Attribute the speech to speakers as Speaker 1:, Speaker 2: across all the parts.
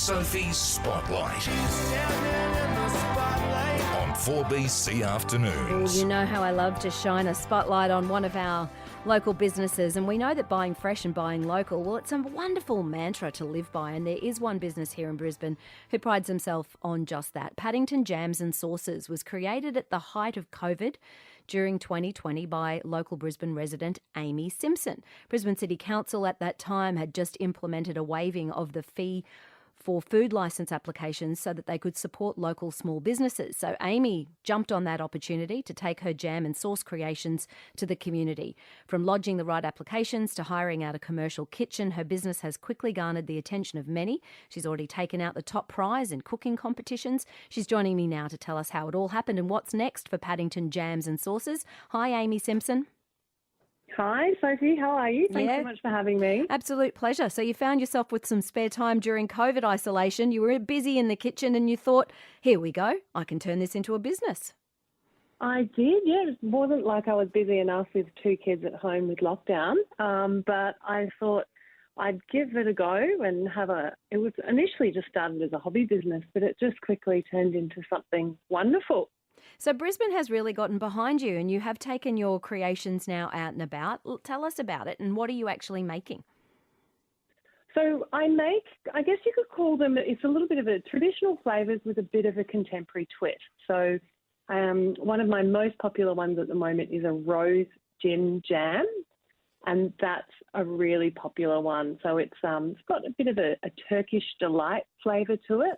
Speaker 1: Sofie Spotlight on 4BC Afternoons.
Speaker 2: You know how I love to shine a spotlight on one of our local businesses, and we know that buying fresh and buying local, well, it's a wonderful mantra to live by, and there is one business here in Brisbane who prides himself on just that. Paddington Jams Sauces was created at the height of COVID during 2020 by local Brisbane resident Amy Simpson. Brisbane City Council at that time had just implemented a waiving of the fee for food licence applications so that they could support local small businesses. So Amy jumped on that opportunity to take her jam and sauce creations to the community. From lodging the right applications to hiring out a commercial kitchen, her business has quickly garnered the attention of many. She's already taken out the top prize in cooking competitions. She's joining me now to tell us how it all happened and what's next for Paddington Jams Sauces. Hi, Amy Simpson.
Speaker 3: Hi, Sophie. How are you? Thanks so much for having me.
Speaker 2: Absolute pleasure. So you found yourself with some spare time during COVID isolation. You were busy in the kitchen and you thought, here we go, I can turn this into a business.
Speaker 3: I did, yeah. It wasn't like I was busy enough with two kids at home with lockdown, but I thought I'd give it a go and it was initially just started as a hobby business, but it just quickly turned into something wonderful.
Speaker 2: So Brisbane has really gotten behind you and you have taken your creations now out and about. Tell us about it and what are you actually making?
Speaker 3: So I guess you could call them, it's a little bit of a traditional flavours with a bit of a contemporary twist. So one of my most popular ones at the moment is a rose gin jam, and that's a really popular one. So it's got a bit of a Turkish delight flavour to it.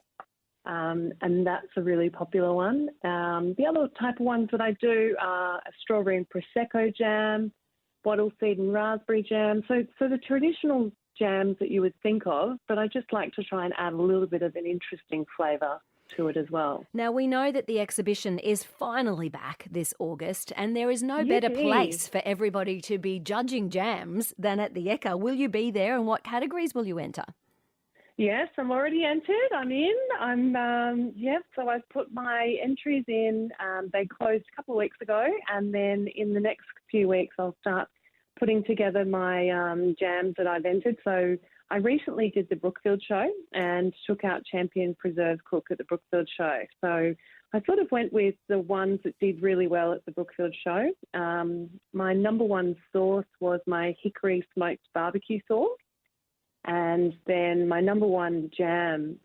Speaker 3: And that's a really popular one. The other type of ones that I do are a strawberry and Prosecco jam, bottle seed and raspberry jam. So the traditional jams that you would think of, but I just like to try and add a little bit of an interesting flavour to it as well.
Speaker 2: Now, we know that the exhibition is finally back this August, and there is no better place for everybody to be judging jams than at the Ekka. Will you be there, and what categories will you enter?
Speaker 3: Yes, I'm already entered. I'm in. So I've put my entries in. They closed a couple of weeks ago, and then in the next few weeks I'll start putting together my jams that I've entered. So I recently did the Brookfield show and took out Champion Preserve Cook at the Brookfield show. So I sort of went with the ones that did really well at the Brookfield show. My number one sauce was my hickory smoked barbecue sauce. And then my number one jam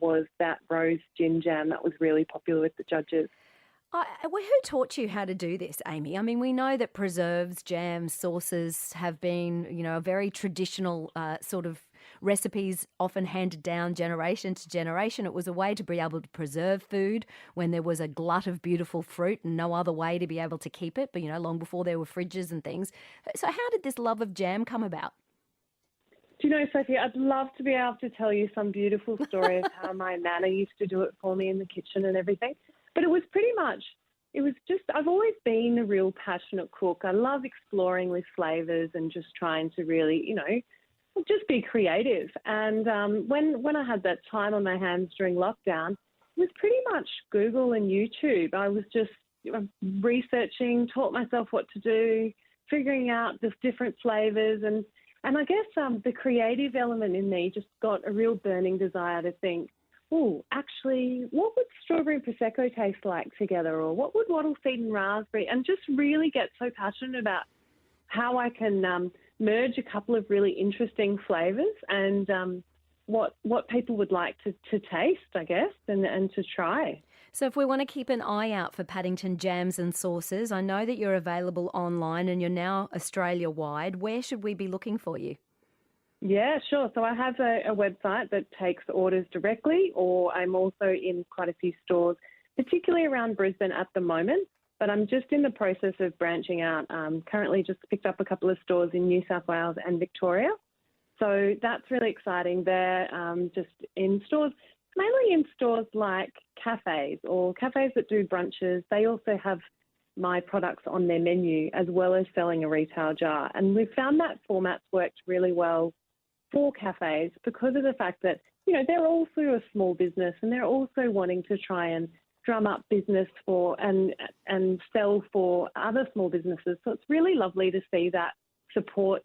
Speaker 3: was that rose gin jam that was really popular with the judges.
Speaker 2: Who taught you how to do this, Amy? I mean, we know that preserves, jams, sauces have been, a very traditional sort of recipes often handed down generation to generation. It was a way to be able to preserve food when there was a glut of beautiful fruit and no other way to be able to keep it, but, long before there were fridges and things. So how did this love of jam come about?
Speaker 3: Do you know, Sophie, I'd love to be able to tell you some beautiful story of how my nana used to do it for me in the kitchen and everything. But it was I've always been a real passionate cook. I love exploring with flavours and just trying to really, just be creative. And when I had that time on my hands during lockdown, it was pretty much Google and YouTube. I was just researching, taught myself what to do, figuring out the different flavours and I guess the creative element in me just got a real burning desire to think, actually, what would strawberry and Prosecco taste like together? Or what would wattle seed and raspberry? And just really get so passionate about how I can merge a couple of really interesting flavours and what people would like to taste, I guess, and to try.
Speaker 2: So if we want to keep an eye out for Paddington Jams Sauces, I know that you're available online and you're now Australia-wide. Where should we be looking for you?
Speaker 3: Yeah, sure. So I have a website that takes orders directly, or I'm also in quite a few stores, particularly around Brisbane at the moment. But I'm just in the process of branching out. Currently just picked up a couple of stores in New South Wales and Victoria. So that's really exciting. They're just in stores, mainly in stores like cafes or cafes that do brunches. They also have my products on their menu as well as selling a retail jar. And we've found that format's worked really well for cafes because of the fact that, they're also a small business and they're also wanting to try and drum up business for and sell for other small businesses. So it's really lovely to see that support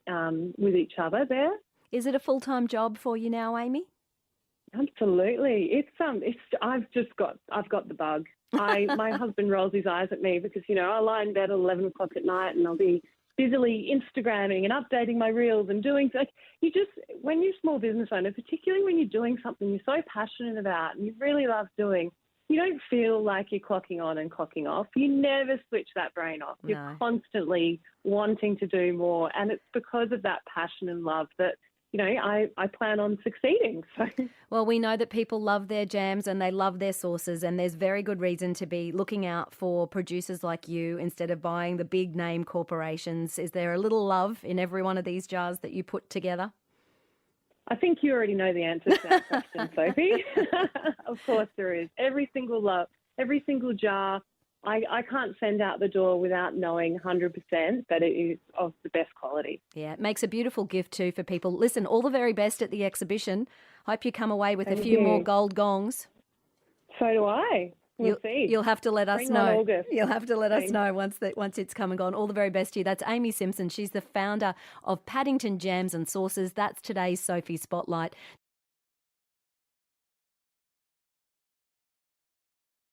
Speaker 3: with each other there.
Speaker 2: Is it a full-time job for you now, Amy?
Speaker 3: 100%, Absolutely. I've got the bug. My husband rolls his eyes at me because, I lie in bed at 11 o'clock at night and I'll be busily Instagramming and updating my reels and doing, like, when you're a small business owner, particularly when you're doing something you're so passionate about and you really love doing, you don't feel like you're clocking on and clocking off. You never switch that brain off.
Speaker 2: No.
Speaker 3: You're constantly wanting to do more. And it's because of that passion and love that, I plan on succeeding. So.
Speaker 2: Well, we know that people love their jams and they love their sauces, and there's very good reason to be looking out for producers like you instead of buying the big name corporations. Is there a little love in every one of these jars that you put together?
Speaker 3: I think you already know the answer to that question, Sophie. Of course there is. Every single jar, I can't send out the door without knowing 100% that it is of the best quality.
Speaker 2: Yeah, it makes a beautiful gift too for people. Listen, all the very best at the exhibition. Hope you come away with
Speaker 3: Thank
Speaker 2: a few
Speaker 3: you.
Speaker 2: more gold gongs.
Speaker 3: So do I. We'll see.
Speaker 2: You'll have to let us
Speaker 3: Spring on
Speaker 2: know.
Speaker 3: August.
Speaker 2: You'll have to let us
Speaker 3: Thanks.
Speaker 2: know once it's come and gone. All the very best to you. That's Amy Simpson. She's the founder of Paddington Jams and Sauces. That's today's Sofie Spotlight.